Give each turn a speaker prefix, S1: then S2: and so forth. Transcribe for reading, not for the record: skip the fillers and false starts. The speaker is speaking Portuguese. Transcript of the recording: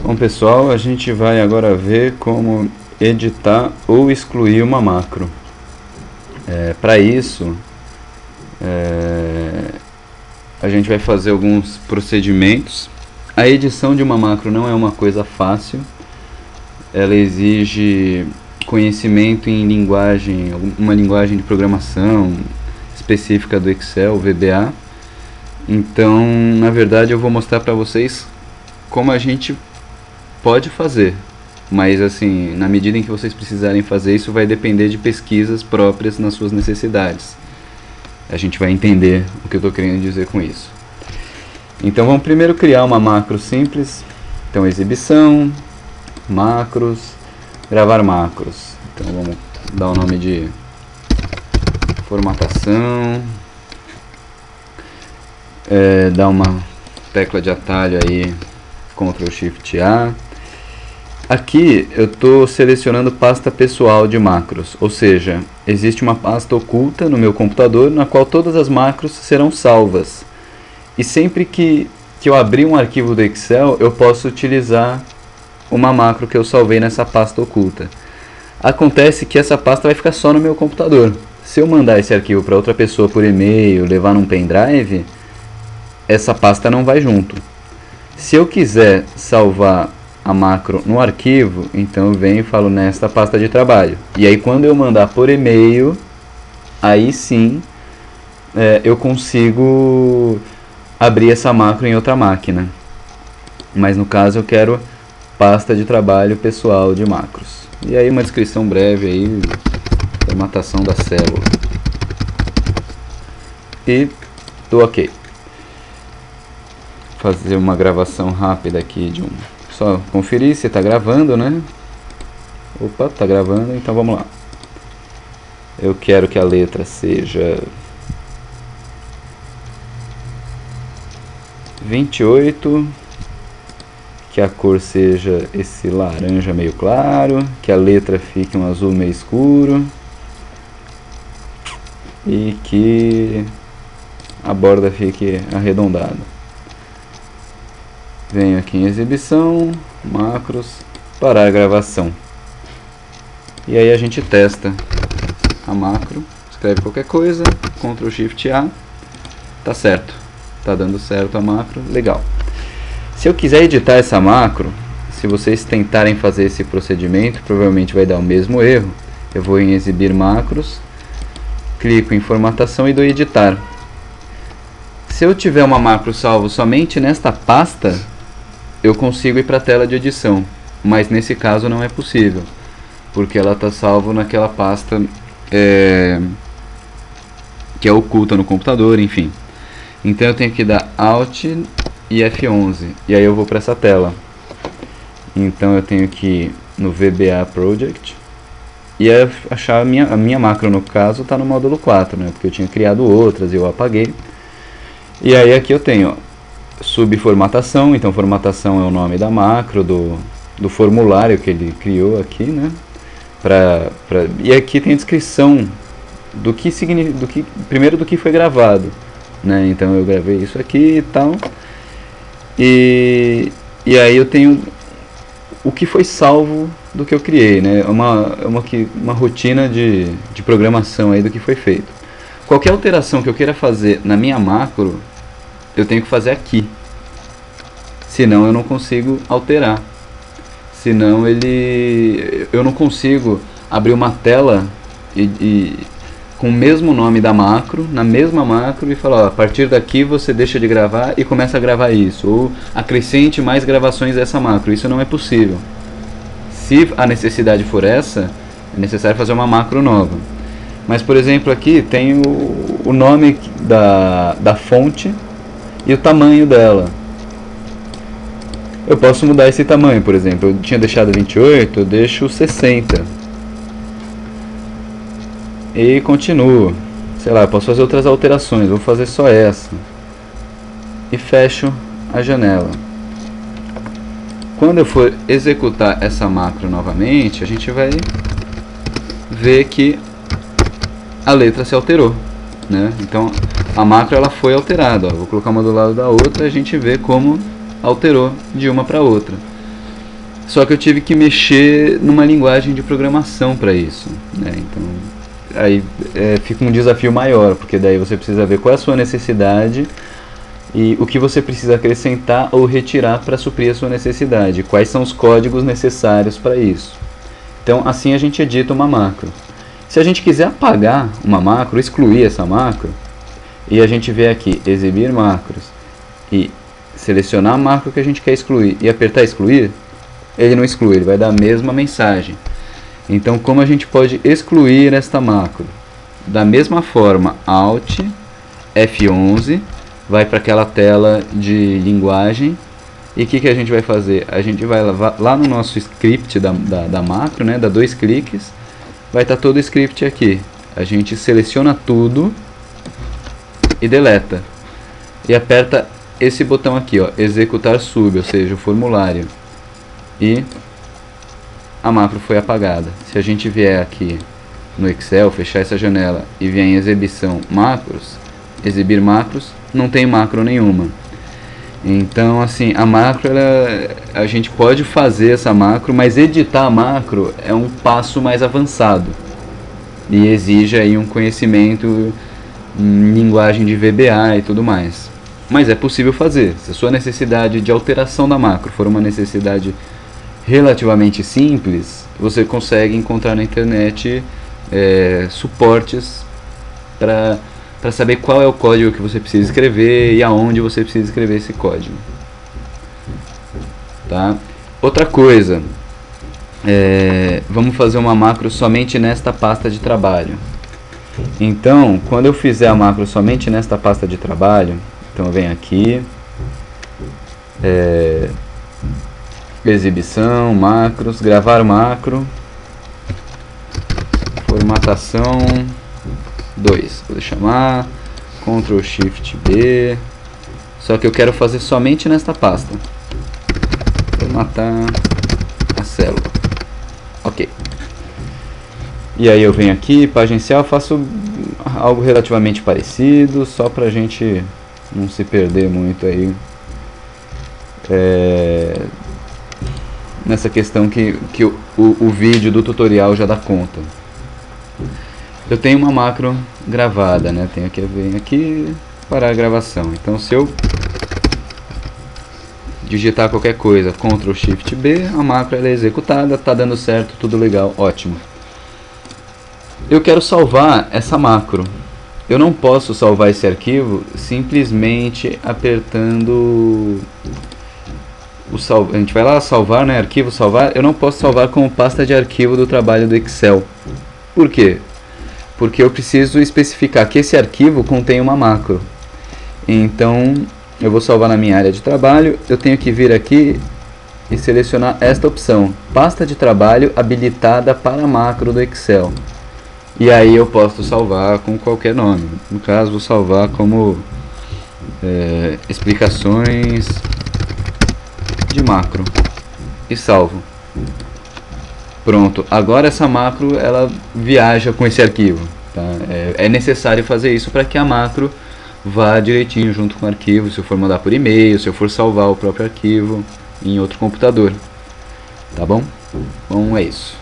S1: Bom pessoal, a gente vai agora ver como editar ou excluir uma macro. Para isso, a gente vai fazer alguns procedimentos. A edição de uma macro não é uma coisa fácil, ela exige conhecimento em linguagem, uma linguagem de programação específica do Excel, VBA. Então, na verdade, eu vou mostrar para vocês como a gente pode fazer, mas assim, na medida em que vocês precisarem fazer, isso vai depender de pesquisas próprias nas suas necessidades. A gente vai entender o que eu estou querendo dizer com isso. Então vamos primeiro criar uma macro simples. Então exibição, macros, gravar macros. Então vamos dar o nome de formatação, dar uma tecla de atalho aí, Ctrl Shift A. Aqui eu estou selecionando pasta pessoal de macros, ou seja, existe uma pasta oculta no meu computador na qual todas as macros serão salvas. E sempre que eu abrir um arquivo do Excel, eu posso utilizar uma macro que eu salvei nessa pasta oculta. Acontece que essa pasta vai ficar só no meu computador. Se eu mandar esse arquivo para outra pessoa por e-mail, levar num pendrive, essa pasta não vai junto. Se eu quiser salvar a macro no arquivo, então eu venho e falo nesta pasta de trabalho. E aí quando eu mandar por e-mail, aí sim eu consigo abrir essa macro em outra máquina. Mas no caso eu quero pasta de trabalho pessoal de macros. E aí uma descrição breve aí, formatação da célula. E do OK. Fazer uma gravação rápida aqui de só conferir se está gravando, né? Opa, está gravando, então vamos lá. Eu quero que a letra seja 28, que a cor seja esse laranja meio claro, que a letra fique um azul meio escuro e que a borda fique arredondada. Venho aqui em exibição, macros, parar a gravação. E aí a gente testa a macro, escreve qualquer coisa, Ctrl Shift A, tá certo, tá dando certo a macro, legal. Se eu quiser editar essa macro, se vocês tentarem fazer esse procedimento, provavelmente vai dar o mesmo erro. Eu vou em exibir macros, clico em formatação e dou editar. Se eu tiver uma macro salvo somente nesta pasta, eu consigo ir para a tela de edição, mas nesse caso não é possível, porque ela está salvo naquela pasta que é oculta no computador, enfim. Então eu tenho que dar Alt e F11, e aí eu vou para essa tela. Então eu tenho que ir no VBA Project, e achar a minha macro, no caso, está no módulo 4, né, porque eu tinha criado outras e eu apaguei. E aí aqui eu tenho, ó, subformatação, então formatação é o nome da macro, do formulário que ele criou aqui, né? E aqui tem a descrição do que primeiro do que foi gravado, né? Então eu gravei isso aqui e tal, e aí eu tenho o que foi salvo do que eu criei, né? Uma rotina de programação aí do que foi feito. Qualquer alteração que eu queira fazer na minha macro, eu tenho que fazer aqui, senão eu não consigo alterar, senão eu não consigo abrir uma tela com o mesmo nome da macro, na mesma macro, e falar, ó, a partir daqui você deixa de gravar e começa a gravar isso, ou acrescente mais gravações dessa macro. Isso não é possível. Se a necessidade for essa, é necessário fazer uma macro nova. Mas, por exemplo, aqui tem o nome da fonte e o tamanho dela. Eu posso mudar esse tamanho, por exemplo. Eu tinha deixado 28, eu deixo 60. E continuo. Sei lá, eu posso fazer outras alterações. Vou fazer só essa. E fecho a janela. Quando eu for executar essa macro novamente, a gente vai ver que a letra se alterou, né? Então a macro ela foi alterada, ó. Vou colocar uma do lado da outra e a gente vê como alterou de uma para outra. Só que eu tive que mexer numa linguagem de programação para isso, né? Então, aí fica um desafio maior, porque daí você precisa ver qual é a sua necessidade e o que você precisa acrescentar ou retirar para suprir a sua necessidade, quais são os códigos necessários para isso. Então, assim a gente edita uma macro. Se a gente quiser apagar uma macro, excluir essa macro, e a gente vê aqui, exibir macros, e selecionar a macro que a gente quer excluir e apertar excluir, ele não exclui, ele vai dar a mesma mensagem. Então, como a gente pode excluir esta macro? Da mesma forma, Alt F11, vai para aquela tela de linguagem, e o que a gente vai fazer? A gente vai lá no nosso script da macro, né, dá 2 cliques, vai estar todo o script aqui. A gente seleciona tudo e deleta. E aperta esse botão aqui, ó, executar sub, ou seja, o formulário. E a macro foi apagada. Se a gente vier aqui no Excel, fechar essa janela e vier em exibição macros, exibir macros, não tem macro nenhuma. Então, assim, a macro, a gente pode fazer essa macro, mas editar a macro é um passo mais avançado e exige aí um conhecimento em linguagem de VBA e tudo mais. Mas é possível fazer. Se a sua necessidade de alteração da macro for uma necessidade relativamente simples, você consegue encontrar na internet suportes para saber qual é o código que você precisa escrever e aonde você precisa escrever esse código. Tá? Outra coisa, vamos fazer uma macro somente nesta pasta de trabalho. Então, quando eu fizer a macro somente nesta pasta de trabalho, então eu venho aqui, exibição, macros, gravar macro, formatação 2, vou chamar, Ctrl Shift B, só que eu quero fazer somente nesta pasta, formatar a célula, ok. E aí eu venho aqui, página inicial, faço algo relativamente parecido, só pra gente não se perder muito aí nessa questão que o vídeo do tutorial já dá conta. Eu tenho uma macro gravada, né? Tenho que vir aqui, parar a gravação. Então, se eu digitar qualquer coisa, Ctrl Shift B, a macro ela é executada, tá dando certo, tudo legal, ótimo. Eu quero salvar essa macro. Eu não posso salvar esse arquivo simplesmente apertando a gente vai lá salvar, né, arquivo, salvar. Eu não posso salvar como pasta de arquivo do trabalho do Excel. Por quê? Porque eu preciso especificar que esse arquivo contém uma macro. Então, eu vou salvar na minha área de trabalho, eu tenho que vir aqui e selecionar esta opção, pasta de trabalho habilitada para macro do Excel. E aí eu posso salvar com qualquer nome. No caso, vou salvar como explicações de macro e salvo. Pronto, agora essa macro ela viaja com esse arquivo, tá? É necessário fazer isso para que a macro vá direitinho junto com o arquivo, se eu for mandar por e-mail, se eu for salvar o próprio arquivo em outro computador, tá bom? Bom, é isso.